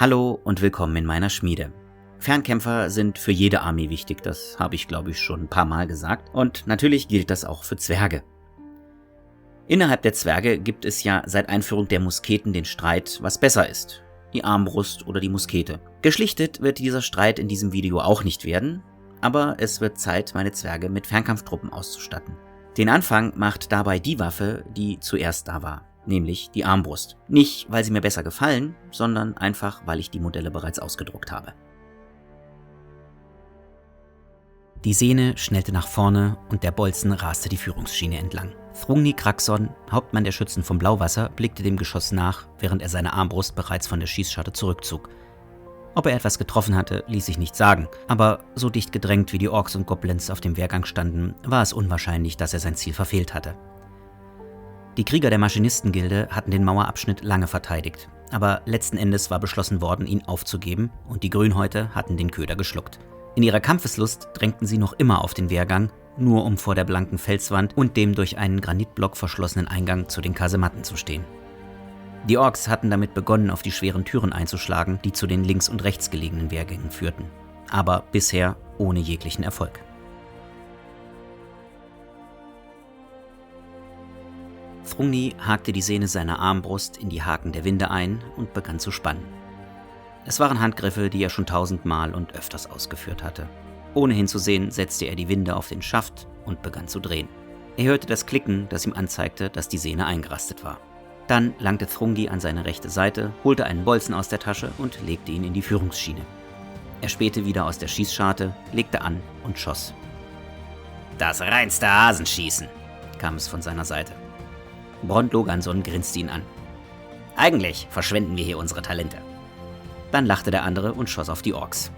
Hallo und willkommen in meiner Schmiede. Fernkämpfer sind für jede Armee wichtig, das habe ich glaube ich schon ein paar Mal gesagt. Und natürlich gilt das auch für Zwerge. Innerhalb der Zwerge gibt es ja seit Einführung der Musketen den Streit, was besser ist. Die Armbrust oder die Muskete. Geschlichtet wird dieser Streit in diesem Video auch nicht werden, aber es wird Zeit, meine Zwerge mit Fernkampftruppen auszustatten. Den Anfang macht dabei die Waffe, die zuerst da war, nämlich die Armbrust. Nicht, weil sie mir besser gefallen, sondern einfach, weil ich die Modelle bereits ausgedruckt habe. Die Sehne schnellte nach vorne und der Bolzen raste die Führungsschiene entlang. Thrungni Kraxon, Hauptmann der Schützen vom Blauwasser, blickte dem Geschoss nach, während er seine Armbrust bereits von der Schießscharte zurückzog. Ob er etwas getroffen hatte, ließ sich nicht sagen, aber so dicht gedrängt wie die Orks und Goblins auf dem Wehrgang standen, war es unwahrscheinlich, dass er sein Ziel verfehlt hatte. Die Krieger der Maschinistengilde hatten den Mauerabschnitt lange verteidigt, aber letzten Endes war beschlossen worden, ihn aufzugeben, und die Grünhäute hatten den Köder geschluckt. In ihrer Kampfeslust drängten sie noch immer auf den Wehrgang, nur um vor der blanken Felswand und dem durch einen Granitblock verschlossenen Eingang zu den Kasematten zu stehen. Die Orks hatten damit begonnen, auf die schweren Türen einzuschlagen, die zu den links und rechts gelegenen Wehrgängen führten, aber bisher ohne jeglichen Erfolg. Thrungni hakte die Sehne seiner Armbrust in die Haken der Winde ein und begann zu spannen. Es waren Handgriffe, die er schon 1000-mal und öfters ausgeführt hatte. Ohne hinzusehen, setzte er die Winde auf den Schaft und begann zu drehen. Er hörte das Klicken, das ihm anzeigte, dass die Sehne eingerastet war. Dann langte Thrungni an seine rechte Seite, holte einen Bolzen aus der Tasche und legte ihn in die Führungsschiene. Er spähte wieder aus der Schießscharte, legte an und schoss. »Das reinste Hasenschießen«, kam es von seiner Seite. Brond Loganson grinste ihn an. »Eigentlich verschwenden wir hier unsere Talente.« Dann lachte der andere und schoss auf die Orks.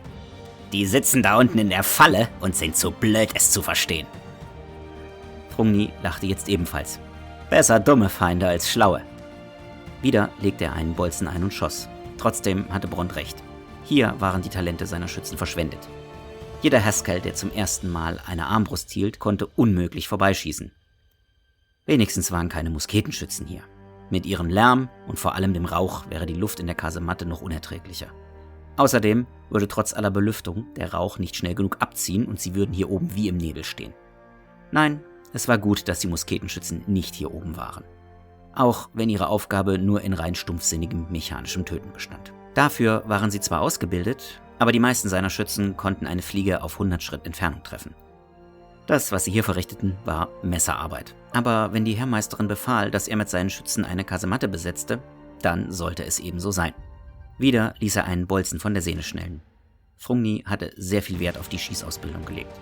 »Die sitzen da unten in der Falle und sind zu blöd, es zu verstehen.« Thrungni lachte jetzt ebenfalls. »Besser dumme Feinde als schlaue.« Wieder legte er einen Bolzen ein und schoss. Trotzdem hatte Brond recht. Hier waren die Talente seiner Schützen verschwendet. Jeder Haskell, der zum ersten Mal eine Armbrust hielt, konnte unmöglich vorbeischießen. Wenigstens waren keine Musketenschützen hier. Mit ihrem Lärm und vor allem dem Rauch wäre die Luft in der Kasematte noch unerträglicher. Außerdem würde trotz aller Belüftung der Rauch nicht schnell genug abziehen und sie würden hier oben wie im Nebel stehen. Nein, es war gut, dass die Musketenschützen nicht hier oben waren. Auch wenn ihre Aufgabe nur in rein stumpfsinnigem mechanischem Töten bestand. Dafür waren sie zwar ausgebildet, aber die meisten seiner Schützen konnten eine Fliege auf 100 Schritt Entfernung treffen. Das, was sie hier verrichteten, war Messerarbeit. Aber wenn die Heermeisterin befahl, dass er mit seinen Schützen eine Kasematte besetzte, dann sollte es ebenso sein. Wieder ließ er einen Bolzen von der Sehne schnellen. Thrungni hatte sehr viel Wert auf die Schießausbildung gelegt.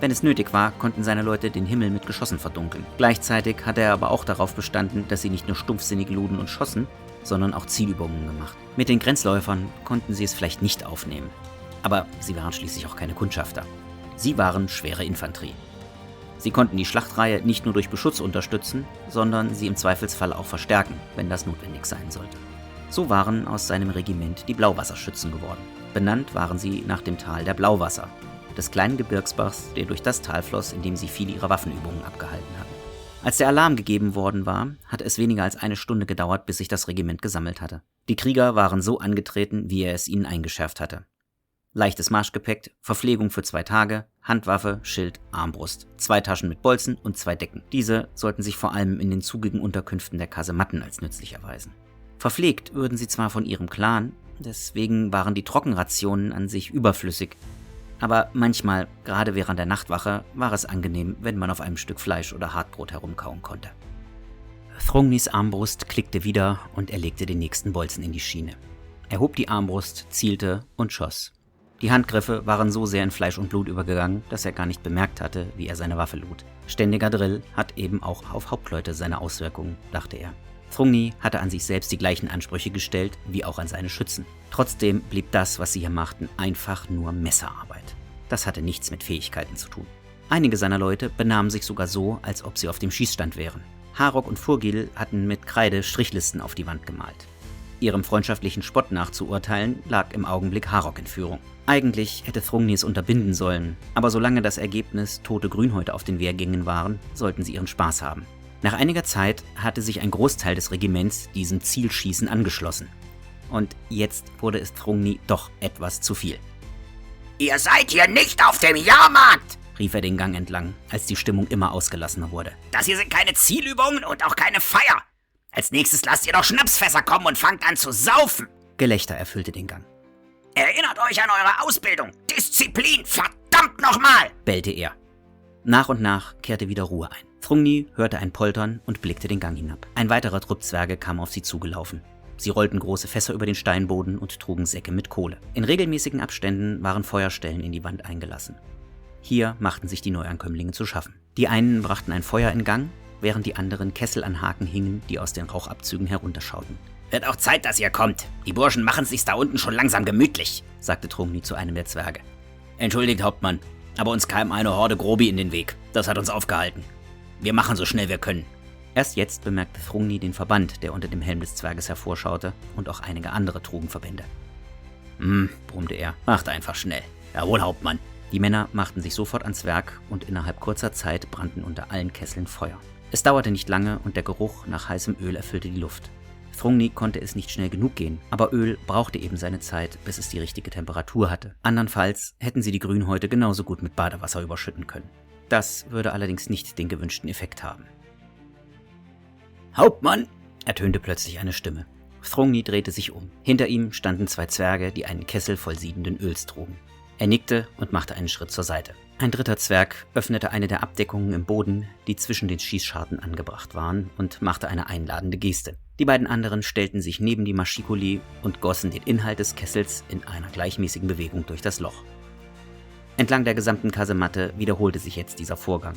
Wenn es nötig war, konnten seine Leute den Himmel mit Geschossen verdunkeln. Gleichzeitig hatte er aber auch darauf bestanden, dass sie nicht nur stumpfsinnig luden und schossen, sondern auch Zielübungen gemacht. Mit den Grenzläufern konnten sie es vielleicht nicht aufnehmen. Aber sie waren schließlich auch keine Kundschafter. Sie waren schwere Infanterie. Sie konnten die Schlachtreihe nicht nur durch Beschutz unterstützen, sondern sie im Zweifelsfall auch verstärken, wenn das notwendig sein sollte. So waren aus seinem Regiment die Blauwasserschützen geworden. Benannt waren sie nach dem Tal der Blauwasser, des kleinen Gebirgsbachs, der durch das Tal floss, in dem sie viele ihrer Waffenübungen abgehalten hatten. Als der Alarm gegeben worden war, hatte es weniger als eine Stunde gedauert, bis sich das Regiment gesammelt hatte. Die Krieger waren so angetreten, wie er es ihnen eingeschärft hatte. Leichtes Marschgepäck, Verpflegung für 2 Tage, Handwaffe, Schild, Armbrust, 2 Taschen mit Bolzen und 2 Decken. Diese sollten sich vor allem in den zugigen Unterkünften der Kasematten als nützlich erweisen. Verpflegt würden sie zwar von ihrem Clan, deswegen waren die Trockenrationen an sich überflüssig, aber manchmal, gerade während der Nachtwache, war es angenehm, wenn man auf einem Stück Fleisch oder Hartbrot herumkauen konnte. Thrungnis Armbrust klickte wieder und er legte den nächsten Bolzen in die Schiene. Er hob die Armbrust, zielte und schoss. Die Handgriffe waren so sehr in Fleisch und Blut übergegangen, dass er gar nicht bemerkt hatte, wie er seine Waffe lud. Ständiger Drill hat eben auch auf Hauptleute seine Auswirkungen, dachte er. Thrungni hatte an sich selbst die gleichen Ansprüche gestellt, wie auch an seine Schützen. Trotzdem blieb das, was sie hier machten, einfach nur Messerarbeit. Das hatte nichts mit Fähigkeiten zu tun. Einige seiner Leute benahmen sich sogar so, als ob sie auf dem Schießstand wären. Harok und Furgil hatten mit Kreide Strichlisten auf die Wand gemalt. Ihrem freundschaftlichen Spott nach zu urteilen, lag im Augenblick Harok in Führung. Eigentlich hätte Thrungni es unterbinden sollen, aber solange das Ergebnis tote Grünhäute auf den Wehrgängen waren, sollten sie ihren Spaß haben. Nach einiger Zeit hatte sich ein Großteil des Regiments diesem Zielschießen angeschlossen. und jetzt wurde es Thrungni doch etwas zu viel. Ihr seid hier nicht auf dem Jahrmarkt, rief er den Gang entlang, als die Stimmung immer ausgelassener wurde. Das hier sind keine Zielübungen und auch keine Feier. Als nächstes lasst ihr doch Schnapsfässer kommen und fangt an zu saufen. Gelächter erfüllte den Gang. Erinnert euch an eure Ausbildung. Disziplin, verdammt nochmal, bellte er. Nach und nach kehrte wieder Ruhe ein. Thrungni hörte ein Poltern und blickte den Gang hinab. Ein weiterer Trupp Zwerge kam auf sie zugelaufen. Sie rollten große Fässer über den Steinboden und trugen Säcke mit Kohle. In regelmäßigen Abständen waren Feuerstellen in die Wand eingelassen. Hier machten sich die Neuankömmlinge zu schaffen. Die einen brachten ein Feuer in Gang, während die anderen Kessel an Haken hingen, die aus den Rauchabzügen herunterschauten. Wird auch Zeit, dass ihr kommt. Die Burschen machen sich's da unten schon langsam gemütlich, sagte Thrungni zu einem der Zwerge. Entschuldigt, Hauptmann, aber uns kam eine Horde Grobi in den Weg. Das hat uns aufgehalten. Wir machen so schnell wir können. Erst jetzt bemerkte Thrungni den Verband, der unter dem Helm des Zwerges hervorschaute, und auch einige andere trugen Verbände. Brummte er, macht einfach schnell. Jawohl, Hauptmann. Die Männer machten sich sofort ans Werk und innerhalb kurzer Zeit brannten unter allen Kesseln Feuer. Es dauerte nicht lange und der Geruch nach heißem Öl erfüllte die Luft. Thrungni konnte es nicht schnell genug gehen, aber Öl brauchte eben seine Zeit, bis es die richtige Temperatur hatte. Andernfalls hätten sie die Grünhäute genauso gut mit Badewasser überschütten können. Das würde allerdings nicht den gewünschten Effekt haben. Hauptmann, ertönte plötzlich eine Stimme. Thrungni drehte sich um. Hinter ihm standen zwei Zwerge, die einen Kessel voll siedenden Öls trugen. Er nickte und machte einen Schritt zur Seite. Ein dritter Zwerg öffnete eine der Abdeckungen im Boden, die zwischen den Schießscharten angebracht waren, und machte eine einladende Geste. Die beiden anderen stellten sich neben die Mashikuli und gossen den Inhalt des Kessels in einer gleichmäßigen Bewegung durch das Loch. Entlang der gesamten Kasematte wiederholte sich jetzt dieser Vorgang.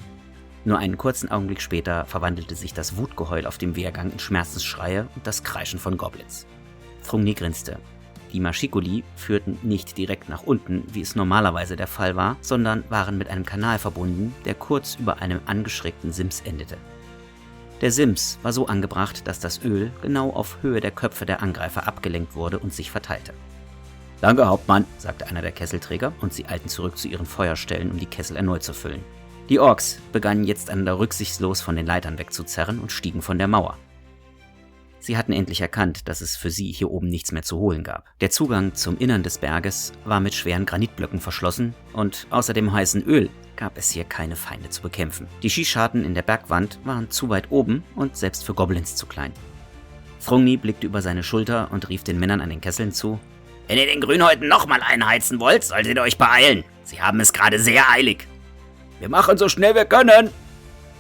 Nur einen kurzen Augenblick später verwandelte sich das Wutgeheul auf dem Wehrgang in Schmerzensschreie und das Kreischen von Goblins. Thrungni grinste. Die Mashikuli führten nicht direkt nach unten, wie es normalerweise der Fall war, sondern waren mit einem Kanal verbunden, der kurz über einem angeschrägten Sims endete. Der Sims war so angebracht, dass das Öl genau auf Höhe der Köpfe der Angreifer abgelenkt wurde und sich verteilte. Danke, Hauptmann, sagte einer der Kesselträger, und sie eilten zurück zu ihren Feuerstellen, um die Kessel erneut zu füllen. Die Orks begannen jetzt einander rücksichtslos von den Leitern wegzuzerren und stiegen von der Mauer. Sie hatten endlich erkannt, dass es für sie hier oben nichts mehr zu holen gab. Der Zugang zum Innern des Berges war mit schweren Granitblöcken verschlossen und außer dem heißen Öl gab es hier keine Feinde zu bekämpfen. Die Schießscharten in der Bergwand waren zu weit oben und selbst für Goblins zu klein. Thrungni blickte über seine Schulter und rief den Männern an den Kesseln zu: Wenn ihr den Grünhäuten nochmal einheizen wollt, solltet ihr euch beeilen. Sie haben es gerade sehr eilig. Wir machen so schnell wir können.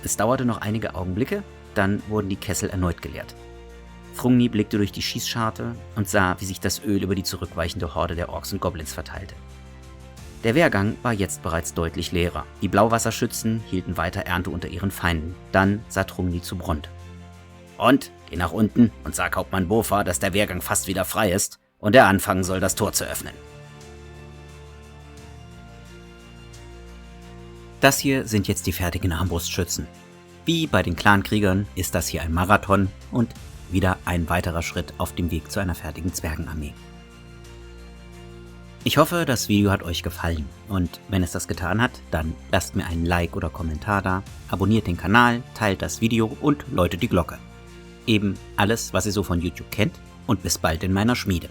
Es dauerte noch einige Augenblicke, dann wurden die Kessel erneut geleert. Thrungni blickte durch die Schießscharte und sah, wie sich das Öl über die zurückweichende Horde der Orks und Goblins verteilte. Der Wehrgang war jetzt bereits deutlich leerer. Die Blauwasserschützen hielten weiter Ernte unter ihren Feinden. Dann sah Thrungni zu Bront. Und, geh nach unten und sag Hauptmann Bofa, dass der Wehrgang fast wieder frei ist und er anfangen soll, das Tor zu öffnen. Das hier sind jetzt die fertigen Armbrustschützen. Wie bei den Clankriegern ist das hier ein Marathon und wieder ein weiterer Schritt auf dem Weg zu einer fertigen Zwergenarmee. Ich hoffe, das Video hat euch gefallen und wenn es das getan hat, dann lasst mir einen Like oder Kommentar da, abonniert den Kanal, teilt das Video und läutet die Glocke. Eben alles, was ihr so von YouTube kennt, und bis bald in meiner Schmiede.